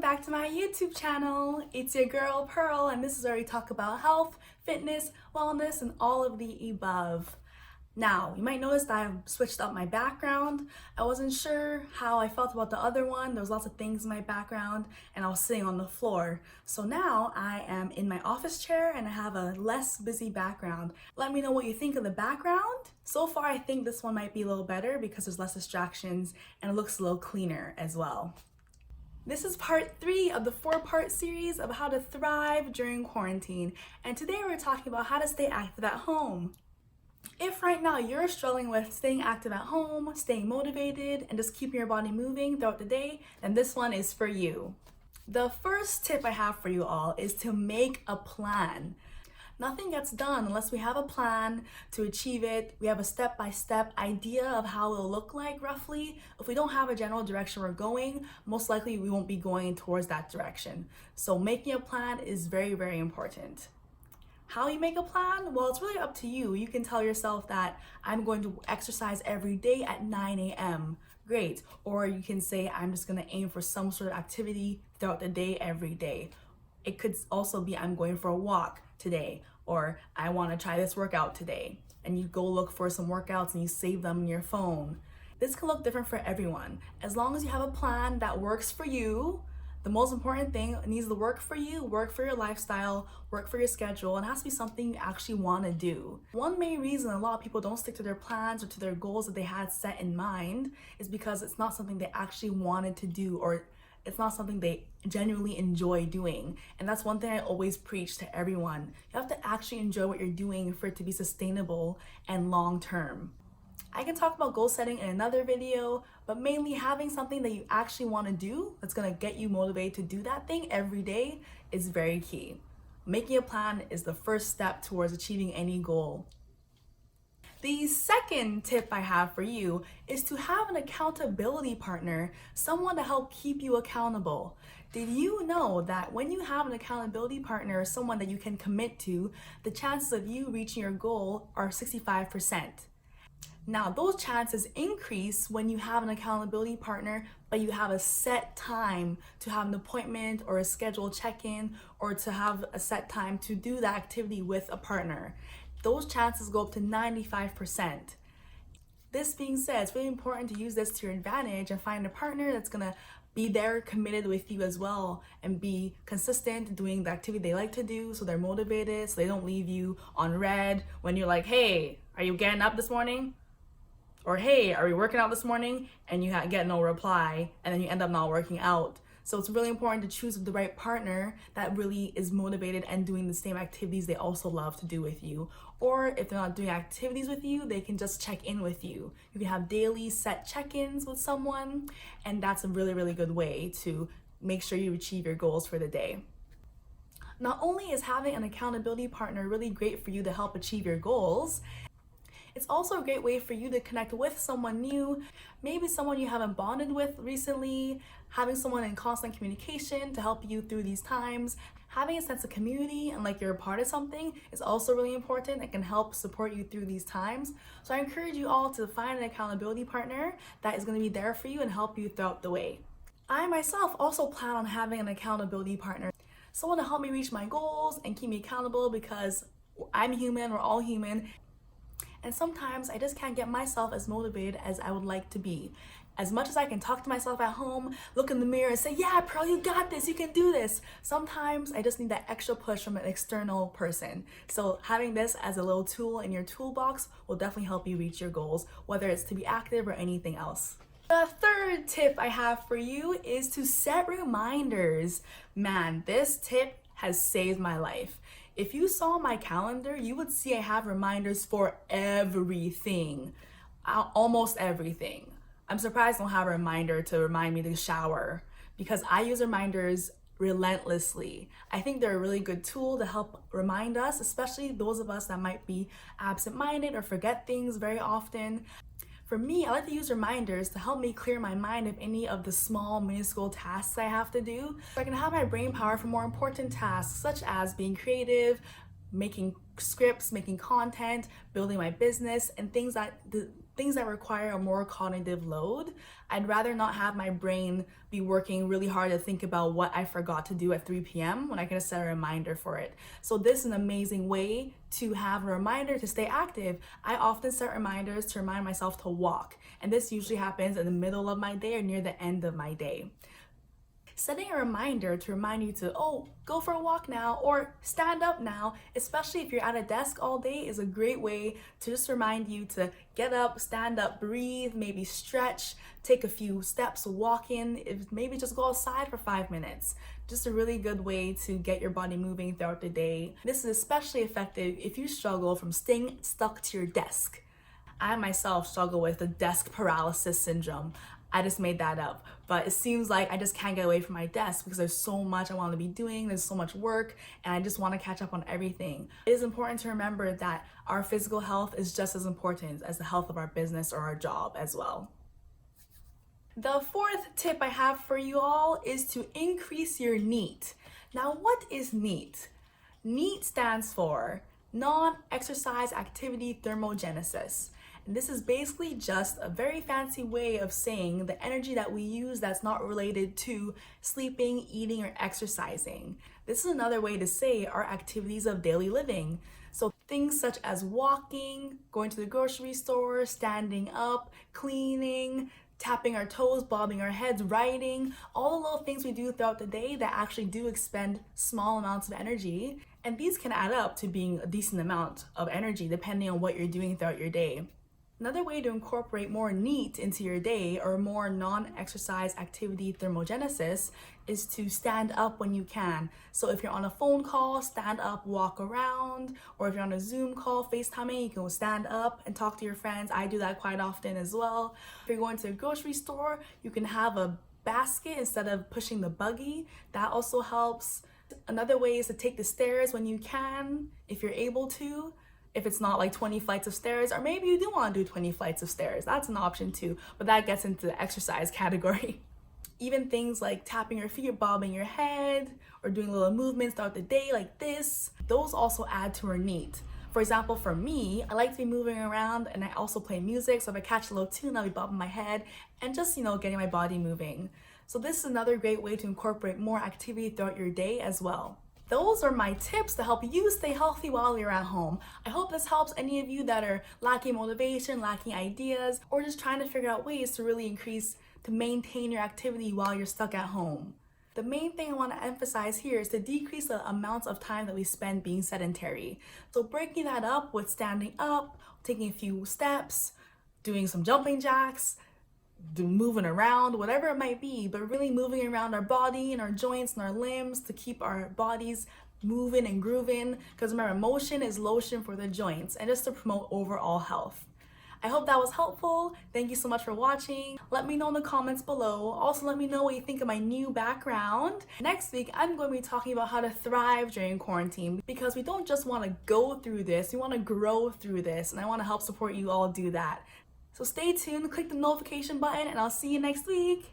back to my YouTube channel. It's your girl Pearl, and this is where we talk about health, fitness, wellness, and all of the above. Now, you might notice that I've switched up my background. I wasn't sure how I felt about the other one. There was lots of things in my background and I was sitting on the floor. So now I am in my office chair and I have a less busy background. Let me know what you think of the background. So far, I think this one might be a little better because there's less distractions and it looks a little cleaner as well. This is part 3 of the 4-part series of how to thrive during quarantine. And today we're talking about how to stay active at home. If right now you're struggling with staying active at home, staying motivated, and just keeping your body moving throughout the day, then this one is for you. The first tip I have for you all is to make a plan. Nothing gets done unless we have a plan to achieve it. We have a step-by-step idea of how it'll look like roughly. If we don't have a general direction we're going, most likely we won't be going towards that direction. So making a plan is very, very important. How you make a plan? Well, it's really up to you. You can tell yourself that I'm going to exercise every day at 9 a.m. Great. Or you can say I'm just going to aim for some sort of activity throughout the day every day. It could also be I'm going for a walk today, or I want to try this workout today. And you go look for some workouts and you save them in your phone. This can look different for everyone. As long as you have a plan that works for you, the most important thing, it needs to work for you, work for your lifestyle, work for your schedule, and it has to be something you actually want to do. One main reason a lot of people don't stick to their plans or to their goals that they had set in mind is because it's not something they actually wanted to do, or it's not something they genuinely enjoy doing. And that's one thing I always preach to everyone. You have to actually enjoy what you're doing for it to be sustainable and long-term. I can talk about goal setting in another video, but mainly having something that you actually want to do that's going to get you motivated to do that thing every day is very key. Making a plan is the first step towards achieving any goal. The second tip I have for you is to have an accountability partner, someone to help keep you accountable. Did you know that when you have an accountability partner, someone that you can commit to, the chances of you reaching your goal are 65%. Now, those chances increase when you have an accountability partner, but you have a set time to have an appointment or a scheduled check-in, or to have a set time to do that activity with a partner. Those chances go up to 95%. This being said, it's really important to use this to your advantage and find a partner that's gonna be there committed with you as well and be consistent doing the activity they like to do, so they're motivated, so they don't leave you on red when you're like, hey, are you getting up this morning? Or hey, are we working out this morning? And you get no reply, and then you end up not working out. So it's really important to choose the right partner that really is motivated and doing the same activities they also love to do with you. Or if they're not doing activities with you, they can just check in with you. You can have daily set check-ins with someone, and that's a really, really good way to make sure you achieve your goals for the day. Not only is having an accountability partner really great for you to help achieve your goals, it's also a great way for you to connect with someone new, maybe someone you haven't bonded with recently, having someone in constant communication to help you through these times. Having a sense of community and like you're a part of something is also really important. It can help support you through these times. So I encourage you all to find an accountability partner that is going to be there for you and help you throughout the way. I myself also plan on having an accountability partner, someone to help me reach my goals and keep me accountable, because I'm human, we're all human. And sometimes I just can't get myself as motivated as I would like to be. As much as I can talk to myself at home, look in the mirror and say, yeah, Pearl, you got this, you can do this. Sometimes I just need that extra push from an external person. So having this as a little tool in your toolbox will definitely help you reach your goals, whether it's to be active or anything else. The third tip I have for you is to set reminders. Man, this tip has saved my life. If you saw my calendar, you would see I have reminders for everything, almost everything. I'm surprised I don't have a reminder to remind me to shower, because I use reminders relentlessly. I think they're a really good tool to help remind us, especially those of us that might be absent-minded or forget things very often. For me, I like to use reminders to help me clear my mind of any of the small, minuscule tasks I have to do, so I can have my brain power for more important tasks, such as being creative, making scripts, making content, building my business, and things that things that require a more cognitive load, I'd rather not have my brain be working really hard to think about what I forgot to do at 3 p.m. when I can just set a reminder for it. So this is an amazing way to have a reminder to stay active. I often set reminders to remind myself to walk, and this usually happens in the middle of my day or near the end of my day. Setting a reminder to remind you to, oh, go for a walk now or stand up now, especially if you're at a desk all day, is a great way to just remind you to get up, stand up, breathe, maybe stretch, take a few steps, walk in, maybe just go outside for 5 minutes. Just a really good way to get your body moving throughout the day. This is especially effective if you struggle from staying stuck to your desk. I myself struggle with the desk paralysis syndrome. I just made that up, but it seems like I just can't get away from my desk because there's so much I want to be doing, there's so much work, and I just want to catch up on everything. It is important to remember that our physical health is just as important as the health of our business or our job as well. The fourth tip I have for you all is to increase your NEAT. Now, what is NEAT? NEAT stands for non-exercise activity thermogenesis. And this is basically just a very fancy way of saying the energy that we use that's not related to sleeping, eating, or exercising. This is another way to say our activities of daily living. So things such as walking, going to the grocery store, standing up, cleaning, tapping our toes, bobbing our heads, writing, all the little things we do throughout the day that actually do expend small amounts of energy. And these can add up to being a decent amount of energy depending on what you're doing throughout your day. Another way to incorporate more NEAT into your day or more non-exercise activity thermogenesis is to stand up when you can. So if you're on a phone call, stand up, walk around, or if you're on a Zoom call, FaceTiming, you can stand up and talk to your friends. I do that quite often as well. If you're going to a grocery store, you can have a basket instead of pushing the buggy. That also helps. Another way is to take the stairs when you can, if you're able to. If it's not like 20 flights of stairs, or maybe you do want to do 20 flights of stairs, that's an option too, but that gets into the exercise category. Even things like tapping your feet, bobbing your head, or doing little movements throughout the day like this, those also add to our NEAT. For example, for me, I like to be moving around and I also play music, so if I catch a little tune, I'll be bobbing my head and just, getting my body moving. So this is another great way to incorporate more activity throughout your day as well. Those are my tips to help you stay healthy while you're at home. I hope this helps any of you that are lacking motivation, lacking ideas, or just trying to figure out ways to really maintain your activity while you're stuck at home. The main thing I want to emphasize here is to decrease the amounts of time that we spend being sedentary. So breaking that up with standing up, taking a few steps, doing some jumping jacks, moving around, whatever it might be, but really moving around our body and our joints and our limbs to keep our bodies moving and grooving, because remember, motion is lotion for the joints, and just to promote overall health. I hope that was helpful. Thank you so much for watching. Let me know in the comments below. Also, let me know what you think of my new background. Next week, I'm going to be talking about how to thrive during quarantine, because we don't just want to go through this, we want to grow through this, and I want to help support you all do that. So stay tuned, click the notification button, and I'll see you next week.